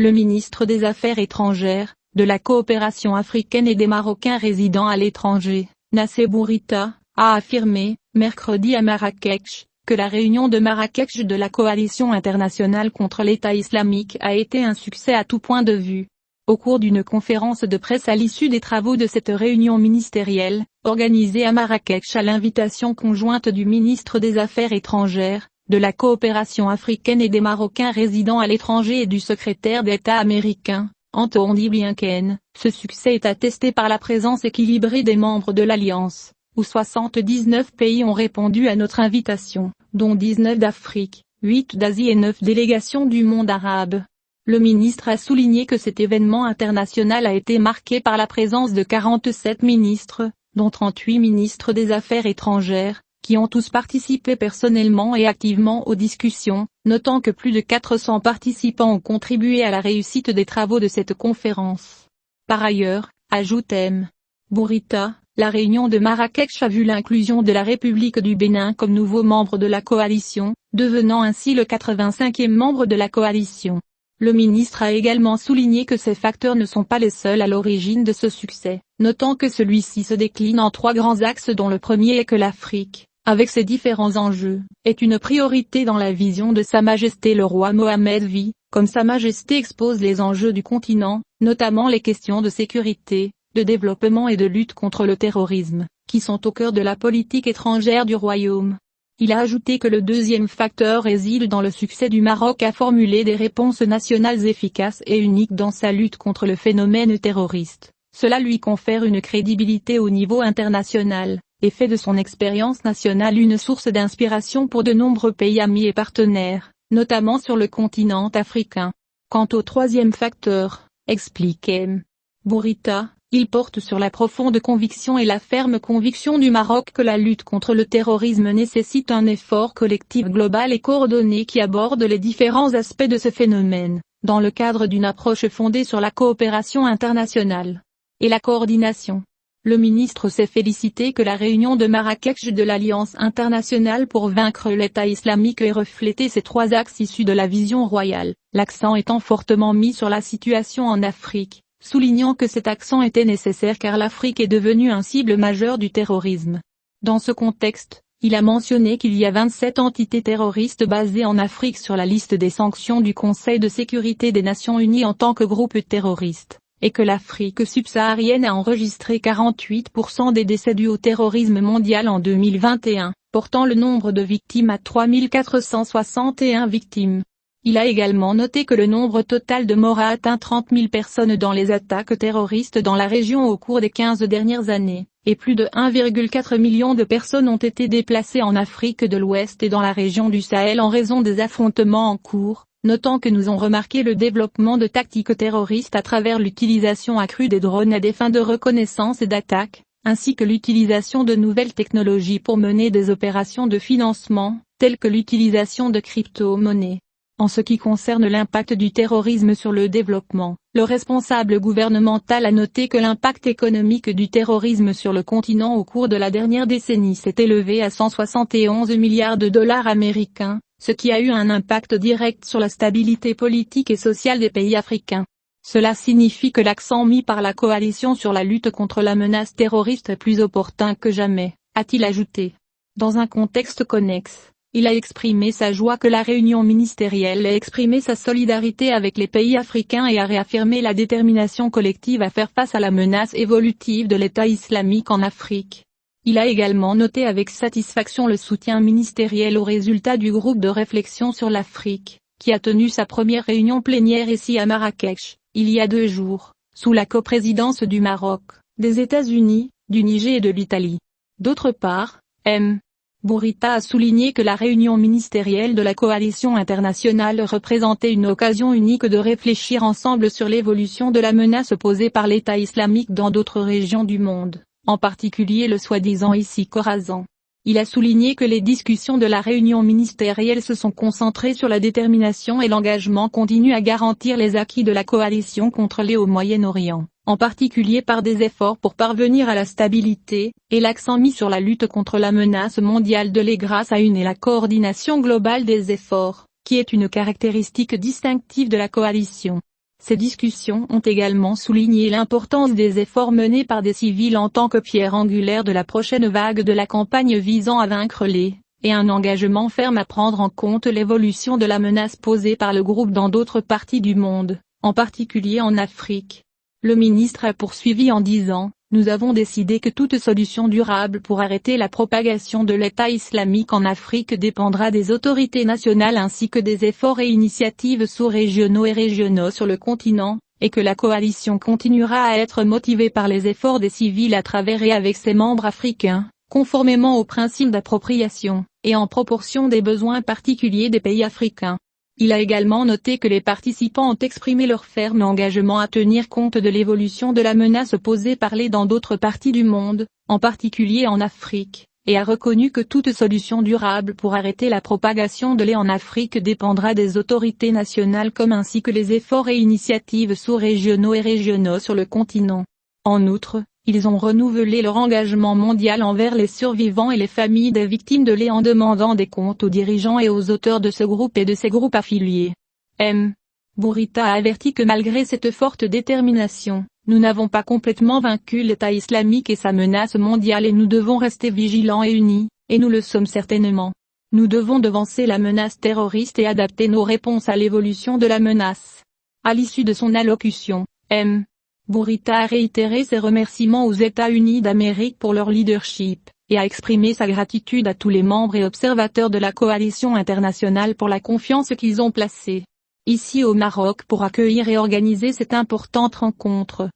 le ministre des Affaires étrangères, de la coopération africaine et des Marocains résidant à l'étranger, Nassé Bourita, a affirmé, mercredi à Marrakech, que la réunion de Marrakech de la coalition internationale contre l'État islamique a été un succès à tout point de vue. Au cours d'une conférence de presse à l'issue des travaux de cette réunion ministérielle, organisée à Marrakech à l'invitation conjointe du ministre des Affaires étrangères, de la coopération africaine et des Marocains résidant à l'étranger et du secrétaire d'État américain, Anthony Blinken, ce succès est attesté par la présence équilibrée des membres de l'Alliance, où 79 pays ont répondu à notre invitation, dont 19 d'Afrique, 8 d'Asie et 9 délégations du monde arabe. Le ministre a souligné que cet événement international a été marqué par la présence de 47 ministres, dont 38 ministres des Affaires étrangères, qui ont tous participé personnellement et activement aux discussions, notant que plus de 400 participants ont contribué à la réussite des travaux de cette conférence. Par ailleurs, ajoute M. Bourita, la réunion de Marrakech a vu l'inclusion de la République du Bénin comme nouveau membre de la coalition, devenant ainsi le 85e membre de la coalition. Le ministre a également souligné que ces facteurs ne sont pas les seuls à l'origine de ce succès, notant que celui-ci se décline en 3 grands axes dont le premier est que l'Afrique, avec ses différents enjeux, est une priorité dans la vision de Sa Majesté le roi Mohammed V, comme Sa Majesté expose les enjeux du continent, notamment les questions de sécurité, de développement et de lutte contre le terrorisme, qui sont au cœur de la politique étrangère du royaume. Il a ajouté que le deuxième facteur réside dans le succès du Maroc à formuler des réponses nationales efficaces et uniques dans sa lutte contre le phénomène terroriste. Cela lui confère une crédibilité au niveau international, et fait de son expérience nationale une source d'inspiration pour de nombreux pays amis et partenaires, notamment sur le continent africain. Quant au troisième facteur, explique M. Bourita, il porte sur la profonde conviction et la ferme conviction du Maroc que la lutte contre le terrorisme nécessite un effort collectif global et coordonné qui aborde les différents aspects de ce phénomène, dans le cadre d'une approche fondée sur la coopération internationale et la coordination. Le ministre s'est félicité que la réunion de Marrakech de l'Alliance internationale pour vaincre l'État islamique ait reflété ces 3 axes issus de la vision royale, l'accent étant fortement mis sur la situation en Afrique, soulignant que cet accent était nécessaire car l'Afrique est devenue un cible majeure du terrorisme. Dans ce contexte, il a mentionné qu'il y a 27 entités terroristes basées en Afrique sur la liste des sanctions du Conseil de sécurité des Nations Unies en tant que groupe terroriste, et que l'Afrique subsaharienne a enregistré 48% des décès dus au terrorisme mondial en 2021, portant le nombre de victimes à 3461 victimes. Il a également noté que le nombre total de morts a atteint 30 000 personnes dans les attaques terroristes dans la région au cours des 15 dernières années, et plus de 1,4 million de personnes ont été déplacées en Afrique de l'Ouest et dans la région du Sahel en raison des affrontements en cours, notant que nous avons remarqué le développement de tactiques terroristes à travers l'utilisation accrue des drones à des fins de reconnaissance et d'attaque, ainsi que l'utilisation de nouvelles technologies pour mener des opérations de financement, telles que l'utilisation de crypto-monnaies. En ce qui concerne l'impact du terrorisme sur le développement, le responsable gouvernemental a noté que l'impact économique du terrorisme sur le continent au cours de la dernière décennie s'est élevé à 171 milliards de dollars américains, ce qui a eu un impact direct sur la stabilité politique et sociale des pays africains. Cela signifie que l'accent mis par la coalition sur la lutte contre la menace terroriste est plus opportun que jamais, a-t-il ajouté. Dans un contexte connexe, il a exprimé sa joie que la réunion ministérielle ait exprimé sa solidarité avec les pays africains et a réaffirmé la détermination collective à faire face à la menace évolutive de l'État islamique en Afrique. Il a également noté avec satisfaction le soutien ministériel aux résultats du groupe de réflexion sur l'Afrique, qui a tenu sa première réunion plénière ici à Marrakech, il y a 2 jours, sous la coprésidence du Maroc, des États-Unis, du Niger et de l'Italie. D'autre part, M. Bourita a souligné que la réunion ministérielle de la coalition internationale représentait une occasion unique de réfléchir ensemble sur l'évolution de la menace posée par l'État islamique dans d'autres régions du monde, en particulier le soi-disant ISIS Khorasan. Il a souligné que les discussions de la réunion ministérielle se sont concentrées sur la détermination et l'engagement continu à garantir les acquis de la coalition contre les au Moyen-Orient, en particulier par des efforts pour parvenir à la stabilité, et l'accent mis sur la lutte contre la menace mondiale de l'est grâce à une et la coordination globale des efforts, qui est une caractéristique distinctive de la coalition. Ces discussions ont également souligné l'importance des efforts menés par des civils en tant que pierre angulaire de la prochaine vague de la campagne visant à vaincre et un engagement ferme à prendre en compte l'évolution de la menace posée par le groupe dans d'autres parties du monde, en particulier en Afrique. Le ministre a poursuivi en disant: nous avons décidé que toute solution durable pour arrêter la propagation de l'État islamique en Afrique dépendra des autorités nationales ainsi que des efforts et initiatives sous-régionaux et régionaux sur le continent, et que la coalition continuera à être motivée par les efforts des civils à travers et avec ses membres africains, conformément aux principes d'appropriation, et en proportion des besoins particuliers des pays africains. Il a également noté que les participants ont exprimé leur ferme engagement à tenir compte de l'évolution de la menace posée par dans d'autres parties du monde, en particulier en Afrique, et a reconnu que toute solution durable pour arrêter la propagation de en Afrique dépendra des autorités nationales ainsi que les efforts et initiatives sous-régionaux et régionaux sur le continent. En outre, ils ont renouvelé leur engagement mondial envers les survivants et les familles des victimes de en demandant des comptes aux dirigeants et aux auteurs de ce groupe et de ses groupes affiliés. M. Bourita a averti que malgré cette forte détermination, nous n'avons pas complètement vaincu l'État islamique et sa menace mondiale et nous devons rester vigilants et unis, et nous le sommes certainement. Nous devons devancer la menace terroriste et adapter nos réponses à l'évolution de la menace. À l'issue de son allocution, M. Bourita a réitéré ses remerciements aux États-Unis d'Amérique pour leur leadership, et a exprimé sa gratitude à tous les membres et observateurs de la coalition internationale pour la confiance qu'ils ont placée ici au Maroc pour accueillir et organiser cette importante rencontre.